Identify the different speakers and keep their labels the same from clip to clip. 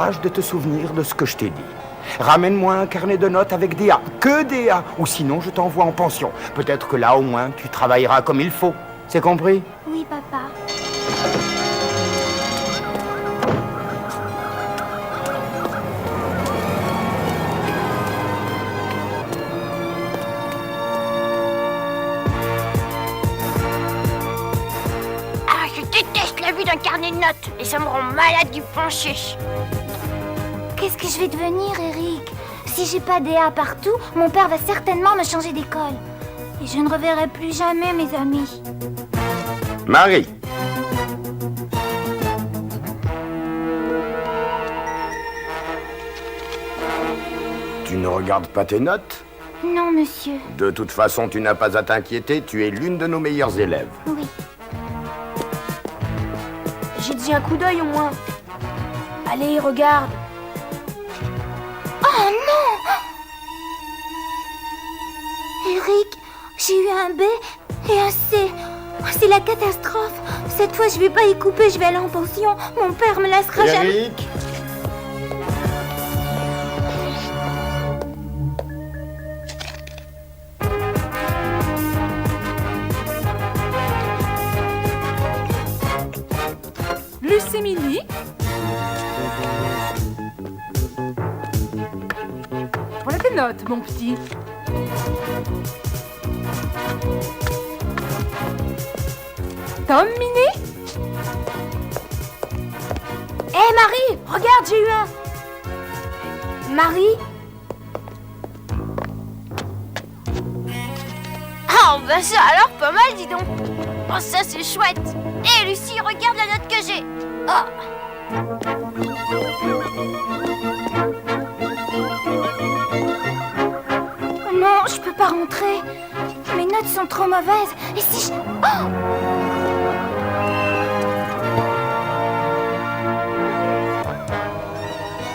Speaker 1: tâche de te souvenir de ce que je t'ai dit. Ramène-moi un carnet de notes avec des A, que des A, ou sinon je t'envoie en pension. Peut-être que là, au moins, tu travailleras comme il faut. C'est compris?
Speaker 2: Oui, papa.
Speaker 3: Ah, je déteste la vue d'un carnet de notes et ça me rend malade d'y pencher.
Speaker 2: Qu'est-ce que je vais devenir, Eric? Si j'ai pas des A partout, mon père va certainement me changer d'école. Et je ne reverrai plus jamais mes amis.
Speaker 1: Marie. Tu ne regardes pas tes notes?
Speaker 2: Non, monsieur.
Speaker 1: De toute façon, tu n'as pas à t'inquiéter, tu es l'une de nos meilleures élèves.
Speaker 2: Oui.
Speaker 3: J'ai dit un coup d'œil au moins. Allez, regarde.
Speaker 2: Oh non! Eric, j'ai eu un B et un C. Oh, c'est la catastrophe. Cette fois, je vais pas y couper, je vais aller en pension. Mon père me laissera jamais.
Speaker 1: Eric.
Speaker 4: Lucie-Mini. Voilà tes notes, mon petit. Tom, Mini.
Speaker 3: Hé, Marie, regarde, j'ai eu un... Marie? Ah, bah ça alors, pas mal, dis donc. Oh, ça, c'est chouette. Hé, Lucie, regarde la note que j'ai. Oh.
Speaker 2: Non, je peux pas rentrer. Mes notes sont trop mauvaises. Et si je... Oh!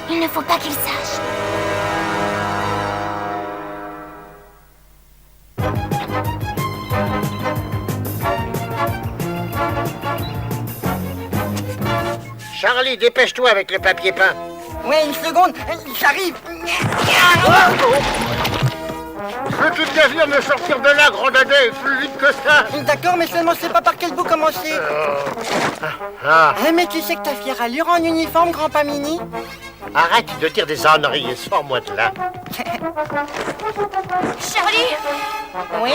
Speaker 2: Il ne faut pas qu'il sache.
Speaker 5: Charlie, dépêche-toi avec le papier peint.
Speaker 6: Ouais, une seconde, j'arrive.
Speaker 5: Peux-tu bien venir me sortir de là, gros dadais, plus vite que ça?
Speaker 6: D'accord, mais seulement je sais pas par quel bout commencer. Mais tu sais que t'as fière allure en uniforme, grand-pas Mini.
Speaker 5: Arrête de dire des âneries et sors-moi de là.
Speaker 3: Charlie?
Speaker 6: Oui.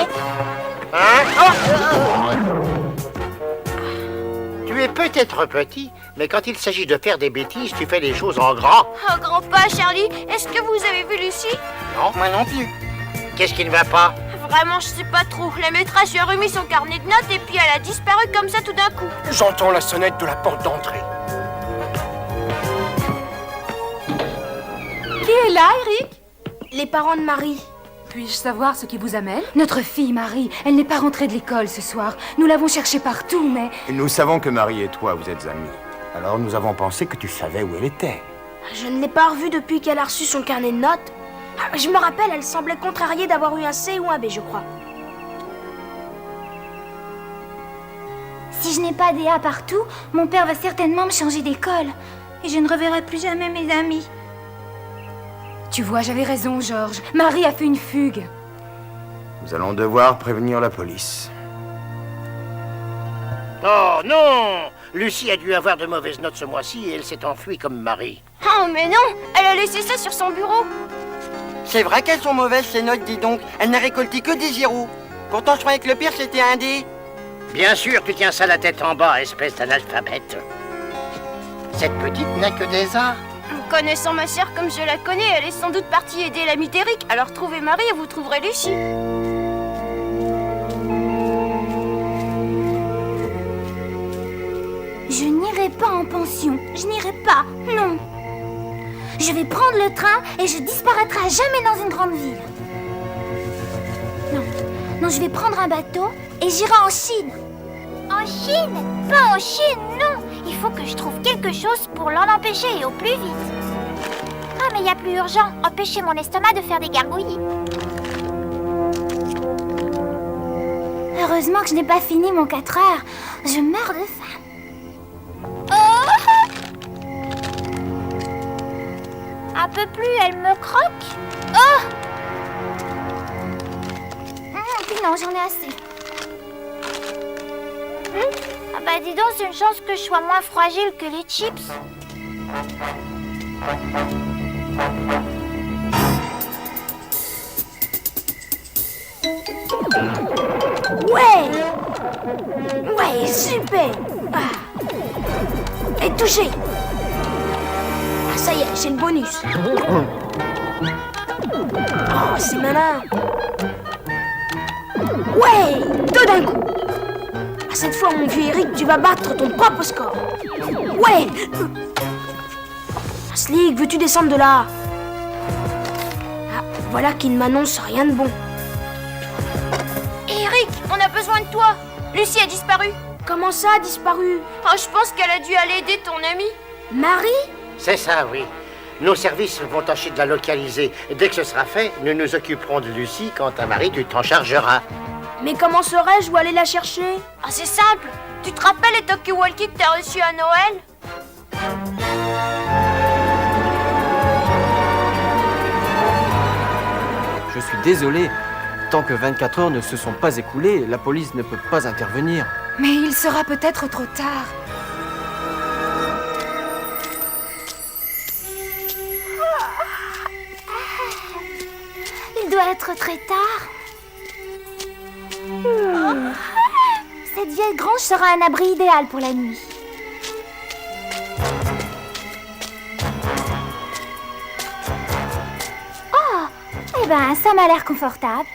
Speaker 5: Tu es peut-être petit, mais quand il s'agit de faire des bêtises, tu fais les choses en grand.
Speaker 3: Oh, grand-pas, Charlie, est-ce que vous avez vu Lucie?
Speaker 5: Non?
Speaker 6: Moi non plus.
Speaker 5: Qu'est-ce qui ne va pas?
Speaker 3: Vraiment, je sais pas trop. La maîtresse lui a remis son carnet de notes et puis elle a disparu comme ça tout d'un coup.
Speaker 7: J'entends la sonnette de la porte d'entrée.
Speaker 4: Qui est là, Eric?
Speaker 3: Les parents de Marie.
Speaker 4: Puis-je savoir ce qui vous amène?
Speaker 8: Notre fille, Marie, elle n'est pas rentrée de l'école ce soir. Nous l'avons cherchée partout, mais...
Speaker 1: Nous savons que Marie et toi, vous êtes amis. Alors nous avons pensé que tu savais où elle était.
Speaker 3: Je ne l'ai pas revue depuis qu'elle a reçu son carnet de notes. Je me rappelle, elle semblait contrariée d'avoir eu un C ou un B, je crois.
Speaker 2: Si je n'ai pas des A partout, mon père va certainement me changer d'école. Et je ne reverrai plus jamais mes amis.
Speaker 8: Tu vois, j'avais raison, Georges. Marie a fait une fugue.
Speaker 1: Nous allons devoir prévenir la police.
Speaker 5: Oh non! Lucie a dû avoir de mauvaises notes ce mois-ci et elle s'est enfuie comme Marie.
Speaker 3: Oh, mais non! Elle a laissé ça sur son bureau.
Speaker 6: C'est vrai qu'elles sont mauvaises ces notes, dis donc. Elle n'a récolté que des zéros. Pourtant, je croyais que le pire c'était un D.
Speaker 5: Bien sûr, tu tiens ça la tête en bas, espèce d'analphabète. Cette petite n'a que des A.
Speaker 3: Connaissant ma sœur comme je la connais, elle est sans doute partie aider l'ami d'Eric. Alors trouvez Marie et vous trouverez Lucie.
Speaker 2: Je n'irai pas en pension. Je n'irai pas. Non. Je vais prendre le train et je disparaîtrai à jamais dans une grande ville. Non. Non, je vais prendre un bateau et j'irai en Chine. En Chine? Pas en Chine, non. Il faut que je trouve quelque chose pour l'en empêcher et au plus vite. Ah, mais il y a plus urgent. Empêcher mon estomac de faire des gargouillis. Heureusement que je n'ai pas fini mon 4 heures. Je meurs de faim. Un peu plus, elle me croque. Oh! Puis non, j'en ai assez. Ah bah dis donc, c'est une chance que je sois moins fragile que les chips.
Speaker 3: Ouais, super. Et touché. Ah, ça y est, j'ai le bonus. Oh, c'est malin. Ouais, deux d'un coup. Ah, cette fois, mon vieux Eric, tu vas battre ton propre score. Ouais. Slick, veux-tu descendre de là? Ah, voilà qui ne m'annonce rien de bon.
Speaker 2: Eric, on a besoin de toi. Lucie a disparu.
Speaker 3: Comment ça a disparu?
Speaker 2: Oh, je pense qu'elle a dû aller aider ton amie.
Speaker 3: Marie?
Speaker 5: C'est ça, oui. Nos services vont tâcher de la localiser. Dès que ce sera fait, nous nous occuperons de Lucie. Quant à Marie, tu t'en chargeras.
Speaker 3: Mais comment saurais-je où aller la chercher?
Speaker 2: Ah, c'est simple. Tu te rappelles les talkie-walkie que t'as reçus à Noël?
Speaker 9: Je suis désolé. Tant que 24 heures ne se sont pas écoulées, la police ne peut pas intervenir.
Speaker 8: Mais il sera peut-être trop tard.
Speaker 2: Il doit être très tard. Cette vieille grange sera un abri idéal pour la nuit. Oh, eh ben, ça m'a l'air confortable.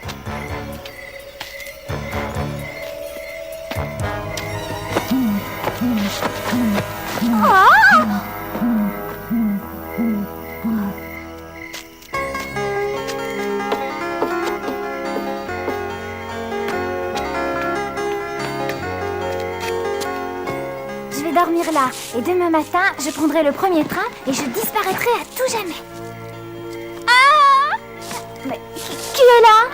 Speaker 2: Je vais dormir là, et demain matin, je prendrai le premier train et je disparaîtrai à tout jamais. Ah! Mais qui est là?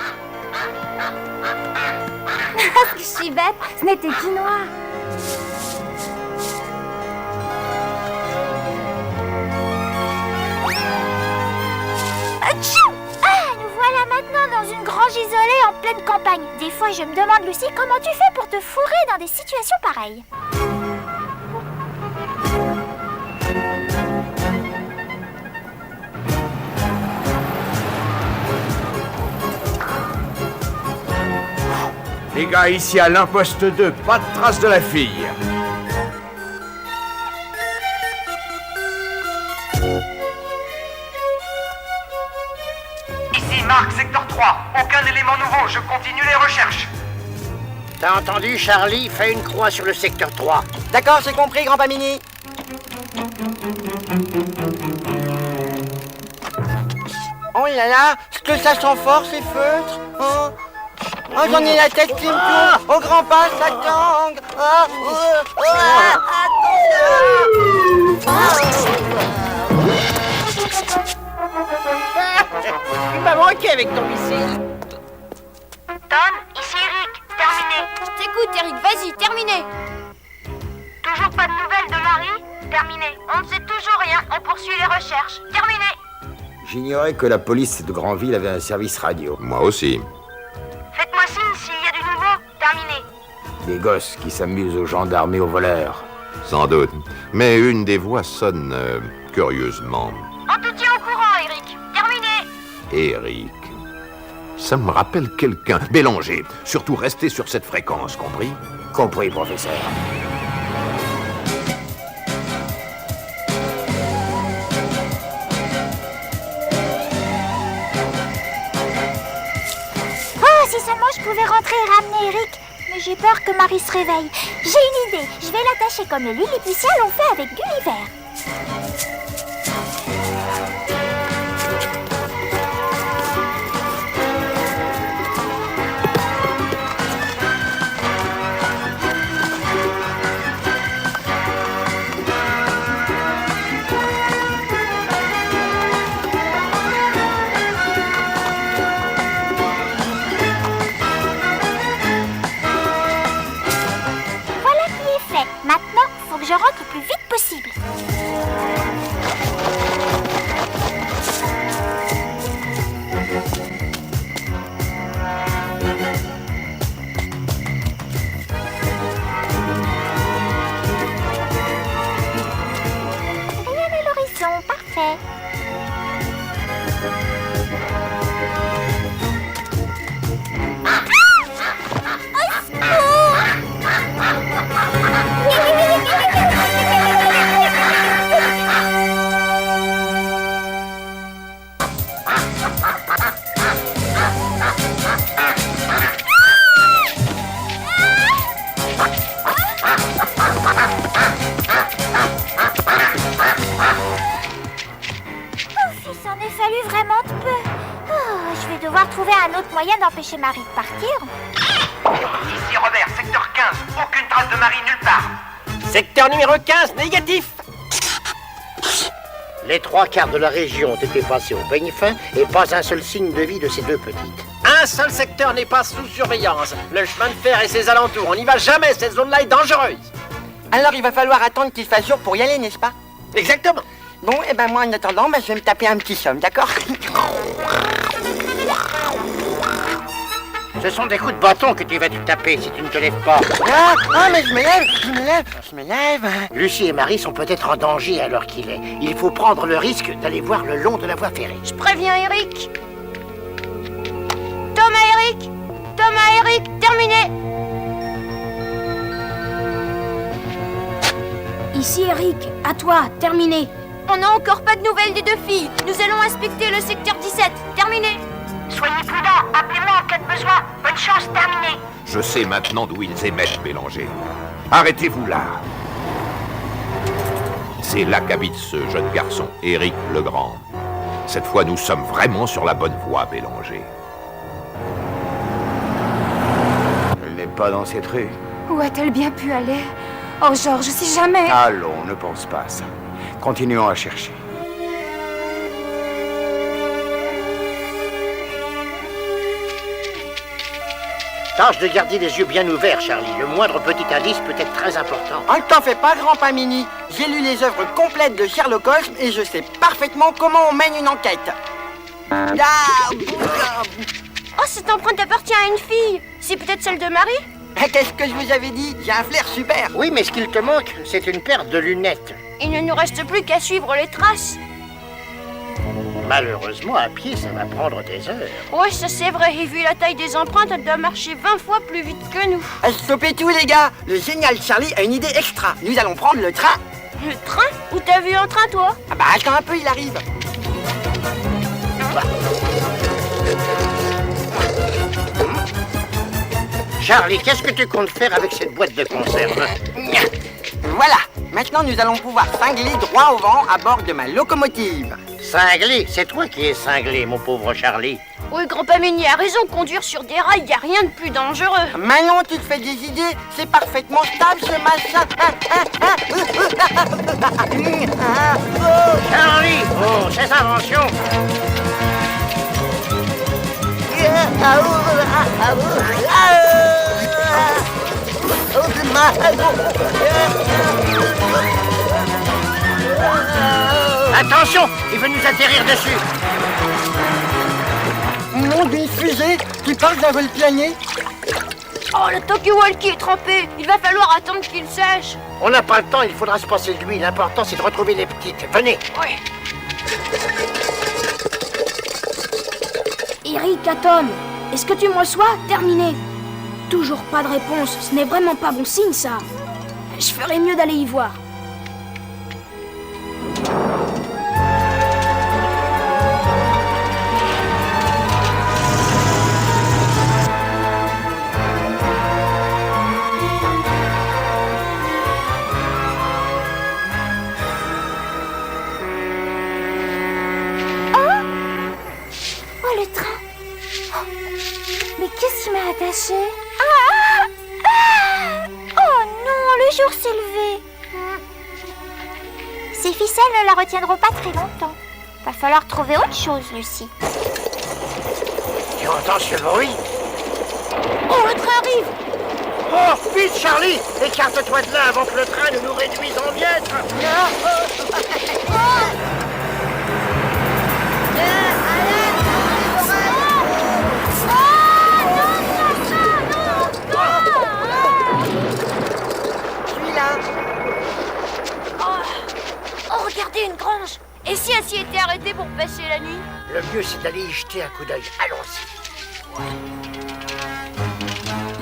Speaker 2: Que je suis bête, ce n'était qu'une noix. Atchou! Ah, nous voilà maintenant dans une grange isolée en pleine campagne. Des fois, je me demande, Lucie, comment tu fais pour te fourrer dans des situations pareilles?
Speaker 1: Les gars, ici à l'imposte 2, pas de trace de la fille.
Speaker 7: Ici, Marc, secteur 3. Aucun élément nouveau, je continue les recherches.
Speaker 5: T'as entendu, Charlie? Fais une croix sur le secteur 3.
Speaker 6: D'accord, c'est compris, grand Pamini. Oh là là, ce que ça sent fort, ces feutres. Oh, oh, j'en ai la tête qui me tourne. Au grand pas, ça tangue.
Speaker 5: Tu m'as manqué avec ton missile.
Speaker 2: Tom, ici Eric, terminé. T'écoutes Eric, vas-y, terminé. Toujours pas de nouvelles de Marie? Terminé. On ne sait toujours rien, on poursuit les recherches. Terminé.
Speaker 1: J'ignorais que la police de Granville avait un service radio.
Speaker 10: Moi aussi.
Speaker 2: Faites-moi signe s'il y a du nouveau. Terminé.
Speaker 1: Des gosses qui s'amusent aux gendarmes et aux voleurs.
Speaker 10: Sans doute. Mais une des voix sonne curieusement.
Speaker 2: On te tient au courant, Eric. Terminé.
Speaker 10: Eric. Ça me rappelle quelqu'un. Bélanger. Surtout restez sur cette fréquence, compris?
Speaker 1: Compris, professeur.
Speaker 2: Oh, si seulement je pouvais rentrer et ramener Eric. Mais j'ai peur que Marie se réveille. J'ai une idée. Je vais l'attacher comme les Lilliputiens l'ont fait avec Gulliver. Voilà qui est fait. Maintenant, faut que je rentre le plus vite possible. un autre moyen d'empêcher Marie de partir?
Speaker 7: Ici Robert, secteur 15. Aucune trace de Marie nulle part.
Speaker 6: Secteur numéro 15, négatif.
Speaker 5: Les 3/4 de la région ont été passés au peigne fin et pas un seul signe de vie de ces deux petites.
Speaker 6: Un seul secteur n'est pas sous surveillance. Le chemin de fer et ses alentours. On n'y va jamais, cette zone-là est dangereuse.
Speaker 11: Alors il va falloir attendre qu'il fasse jour pour y aller, n'est-ce pas?
Speaker 6: Exactement.
Speaker 11: Bon, et ben moi en attendant, je vais me taper un petit somme, d'accord?
Speaker 5: Ce sont des coups de bâton que tu vas te taper si tu ne te lèves pas.
Speaker 11: Mais je me lève.
Speaker 5: Lucie et Marie sont peut-être en danger à l'heure qu'il est. Il faut prendre le risque d'aller voir le long de la voie ferrée.
Speaker 3: Je préviens Eric. Thomas, Eric, terminé. Ici Eric, à toi, terminé. On n'a encore pas de nouvelles des deux filles. Nous allons inspecter le secteur 17. Terminé.
Speaker 2: Soyez prudents, appelez-moi en cas de besoin. Bonne chance, terminé.
Speaker 10: Je sais maintenant d'où ils émettent, Bélanger. Arrêtez-vous là. C'est là qu'habite ce jeune garçon, Éric Legrand. Cette fois, nous sommes vraiment sur la bonne voie, Bélanger.
Speaker 1: Elle n'est pas dans cette rue.
Speaker 8: Où a-t-elle bien pu aller? Oh, Georges, si jamais...
Speaker 1: Allons, ne pense pas à ça. Continuons à chercher.
Speaker 5: Tâche de garder les yeux bien ouverts, Charlie. Le moindre petit indice peut être très important.
Speaker 11: Ne t'en fais pas, grand Pamini. J'ai lu les œuvres complètes de Sherlock Holmes et je sais parfaitement comment on mène une enquête.
Speaker 3: Oh, cette empreinte appartient à une fille. C'est peut-être celle de Marie?
Speaker 11: Qu'est-ce que je vous avais dit? J'ai un flair super.
Speaker 5: Oui, mais ce qu'il te manque, c'est une paire de lunettes.
Speaker 3: Il ne nous reste plus qu'à suivre les traces.
Speaker 5: Malheureusement, à pied, ça va prendre des heures.
Speaker 3: Oui, ça c'est vrai. Et vu la taille des empreintes, elle doit marcher 20 fois plus vite que nous.
Speaker 11: Stoppez tout, les gars. Le génial Charlie a une idée extra. Nous allons prendre le train.
Speaker 3: Le train? Où t'as vu un train, toi?
Speaker 11: Attends un peu, il arrive.
Speaker 5: Charlie, qu'est-ce que tu comptes faire avec cette boîte de conserve?
Speaker 11: Voilà. Maintenant, nous allons pouvoir cingler droit au vent à bord de ma locomotive.
Speaker 5: Cinglé? C'est toi qui es cinglé, mon pauvre Charlie.
Speaker 3: Oui, grand Pamini a raison. Conduire sur des rails, y a rien de plus dangereux.
Speaker 11: Manon, tu te fais des idées. C'est parfaitement stable, ce machin.
Speaker 5: Charlie! Oh, ses inventions! Attention! Il veut nous atterrir dessus!
Speaker 11: Nom d'une fusée? Tu parles d'un vol plané?
Speaker 3: Oh, le talkie-walkie est trempé. Il va falloir attendre qu'il sèche.
Speaker 5: On n'a pas le temps, il faudra se passer de lui. L'important, c'est de retrouver les petites. Venez!
Speaker 3: Oui.
Speaker 2: Eric, à Tom, est-ce que tu me reçois? Terminé. Toujours pas de réponse, ce n'est vraiment pas bon signe, ça. Je ferais mieux d'aller y voir. Oh, le train. Oh, mais qu'est-ce qui m'a attachée? Oh non, le jour s'est levé. Ces ficelles ne la retiendront pas très longtemps. Va falloir trouver autre chose, Lucie.
Speaker 5: Tu entends ce bruit?
Speaker 3: Oh, le train arrive.
Speaker 5: Oh, vite, Charlie! Écarte-toi de là avant que le train ne nous réduise en miettes!
Speaker 3: Oh, regardez, une grange. Et si elle s'y était arrêtée pour passer la nuit?
Speaker 5: Le mieux, c'est d'aller y jeter un coup d'œil. Allons-y.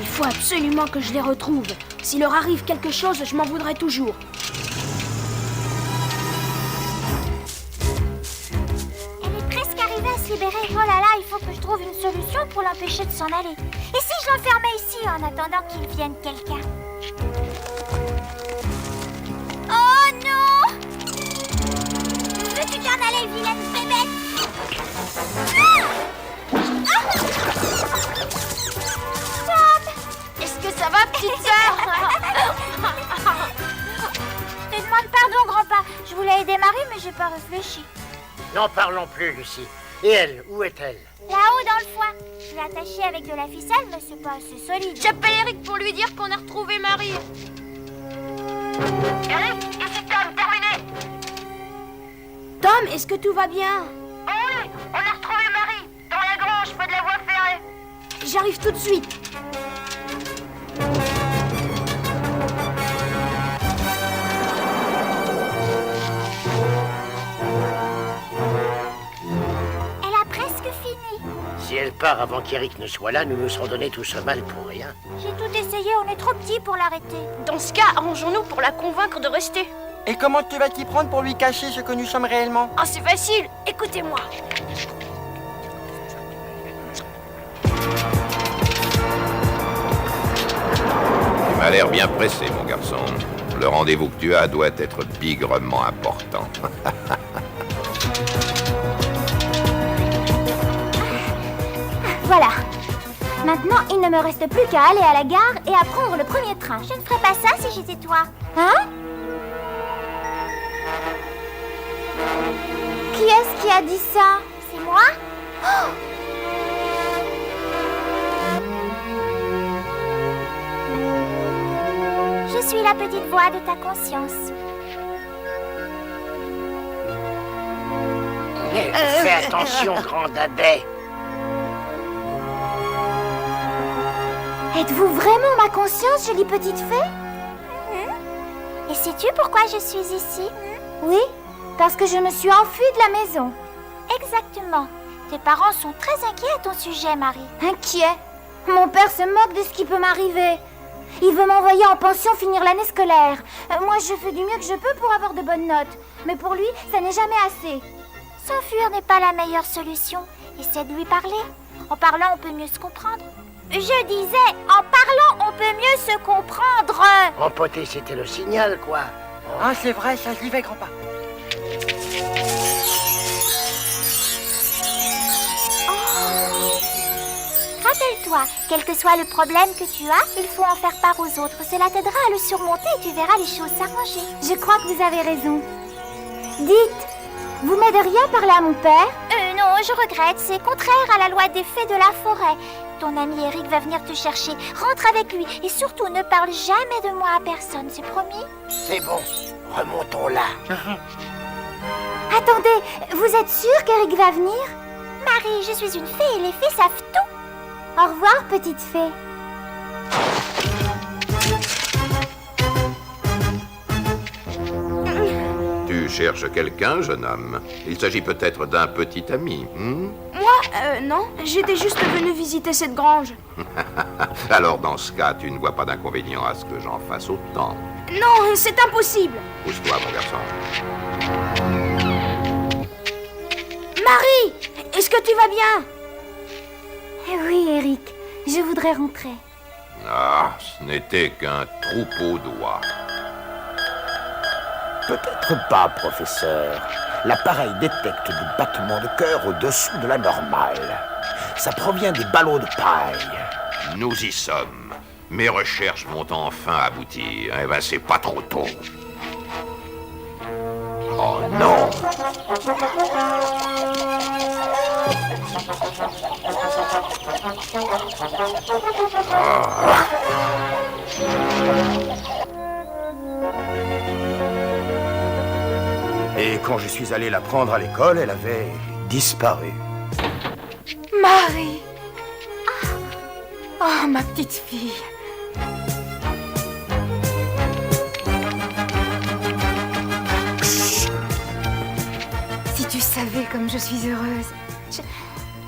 Speaker 2: Il faut absolument que je les retrouve. S'il leur arrive quelque chose, je m'en voudrais toujours.
Speaker 12: Elle est presque arrivée à se libérer. Oh là là, il faut que je trouve une solution pour l'empêcher de s'en aller. Et si je l'enfermais ici en attendant qu'il vienne quelqu'un? Oh non! Veux-tu t'en aller, vilaine bébête? Ah! Ah! Marie, mais j'ai pas réfléchi.
Speaker 5: N'en parlons plus, Lucie. Et elle, où est-elle?
Speaker 12: Là-haut dans le foin. Je l'ai attachée avec de la ficelle, mais c'est pas assez solide.
Speaker 3: J'appelle Eric pour lui dire qu'on a retrouvé Marie.
Speaker 7: Eric, ici Tom, terminé.
Speaker 3: Tom, est-ce que tout va bien?
Speaker 7: Oh oui, on a retrouvé Marie, dans la grange, près de la voie ferrée.
Speaker 3: J'arrive tout de suite.
Speaker 12: Elle a presque fini.
Speaker 5: Si elle part avant qu'Eric ne soit là, nous nous serons donné tout ce mal pour rien.
Speaker 12: J'ai tout essayé, on est trop petits pour l'arrêter.
Speaker 3: Dans ce cas, arrangeons-nous pour la convaincre de rester.
Speaker 11: Et comment tu vas t'y prendre pour lui cacher ce que nous sommes réellement?
Speaker 3: Ah, c'est facile, écoutez-moi.
Speaker 10: Tu m'as l'air bien pressé, mon garçon. Le rendez-vous que tu as doit être bigrement important.
Speaker 2: Voilà. Maintenant, il ne me reste plus qu'à aller à la gare et à prendre le premier train.
Speaker 12: Je ne ferais pas ça si j'étais toi.
Speaker 2: Hein? Qui est-ce qui a dit ça?
Speaker 12: C'est moi? Je suis la petite voix de ta conscience.
Speaker 5: Fais attention, grand dadais.
Speaker 2: Êtes-vous vraiment ma conscience, jolie petite fée?
Speaker 12: Et sais-tu pourquoi je suis ici?
Speaker 2: Oui, parce que je me suis enfuie de la maison.
Speaker 12: Exactement. Tes parents sont très inquiets à ton sujet, Marie.
Speaker 2: Inquiet? Mon père se moque de ce qui peut m'arriver. Il veut m'envoyer en pension finir l'année scolaire. Moi, je fais du mieux que je peux pour avoir de bonnes notes. Mais pour lui, ça n'est jamais assez.
Speaker 12: S'enfuir n'est pas la meilleure solution. Essaie de lui parler. En parlant, on peut mieux se comprendre. Je disais, en parlant, on peut mieux se comprendre.
Speaker 5: Empoter, c'était le signal, quoi.
Speaker 11: Ah, c'est vrai, ça j'y vais, grand-père.
Speaker 12: Rappelle-toi, quel que soit le problème que tu as, il faut en faire part aux autres. Cela t'aidera à le surmonter et tu verras les choses s'arranger.
Speaker 2: Je crois que vous avez raison. Dites, vous m'aideriez à parler à mon père?
Speaker 12: Non, je regrette, c'est contraire à la loi des fées de la forêt. Ton ami Eric va venir te chercher. Rentre avec lui et surtout ne parle jamais de moi à personne, c'est promis?
Speaker 5: C'est bon, remontons là.
Speaker 2: Attendez, vous êtes sûr qu'Eric va venir?
Speaker 12: Marie, je suis une fée et les fées savent tout.
Speaker 2: Au revoir, petite fée.
Speaker 10: Tu cherches quelqu'un, jeune homme? Il s'agit peut-être d'un petit ami.
Speaker 3: Moi, non. J'étais juste venu visiter cette grange.
Speaker 10: Alors, dans ce cas, tu ne vois pas d'inconvénient à ce que j'en fasse autant.
Speaker 3: Non, c'est impossible.
Speaker 10: Pousse-toi, mon garçon.
Speaker 3: Marie, est-ce que tu vas bien?
Speaker 2: Oui, Eric, je voudrais rentrer.
Speaker 10: Ah, ce n'était qu'un troupeau d'oies.
Speaker 1: Peut-être pas, professeur. L'appareil détecte des battements de cœur au-dessous de la normale. Ça provient des ballots de paille.
Speaker 10: Nous y sommes. Mes recherches vont enfin aboutir. Eh ben, c'est pas trop tôt. Oh non!
Speaker 1: Et quand je suis allé la prendre à l'école, elle avait disparu.
Speaker 8: Marie! Oh, ma petite fille! Si tu savais comme je suis heureuse.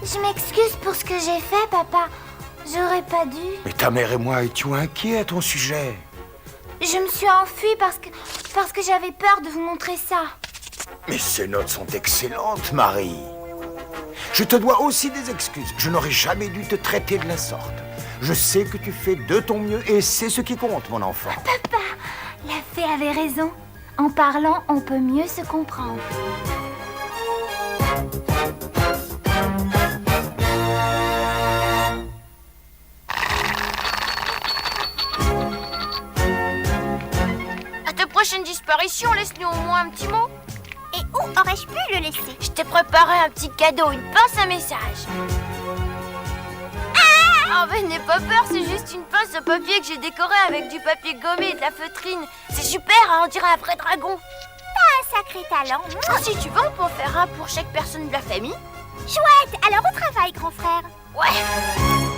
Speaker 2: Je m'excuse pour ce que j'ai fait, papa. J'aurais pas dû.
Speaker 1: Mais ta mère et moi étions inquiets à ton sujet.
Speaker 2: Je me suis enfuie parce que j'avais peur de vous montrer ça.
Speaker 1: Mais ces notes sont excellentes, Marie. Je te dois aussi des excuses. Je n'aurais jamais dû te traiter de la sorte. Je sais que tu fais de ton mieux et c'est ce qui compte, mon enfant.
Speaker 2: Papa, la fée avait raison. En parlant, on peut mieux se comprendre.
Speaker 3: À ta prochaine disparition, laisse-nous au moins un petit mot.
Speaker 12: Mais où aurais-je pu le laisser?
Speaker 3: Je t'ai préparé un petit cadeau, une pince à message. Oh, mais n'aie pas peur, c'est juste une pince à papier que j'ai décorée avec du papier gommé et de la feutrine. C'est super, hein, on dirait un vrai dragon.
Speaker 12: T'as un sacré talent.
Speaker 3: Si tu veux, on peut en faire un pour chaque personne de la famille.
Speaker 12: Chouette, alors au travail, grand frère.
Speaker 3: Ouais.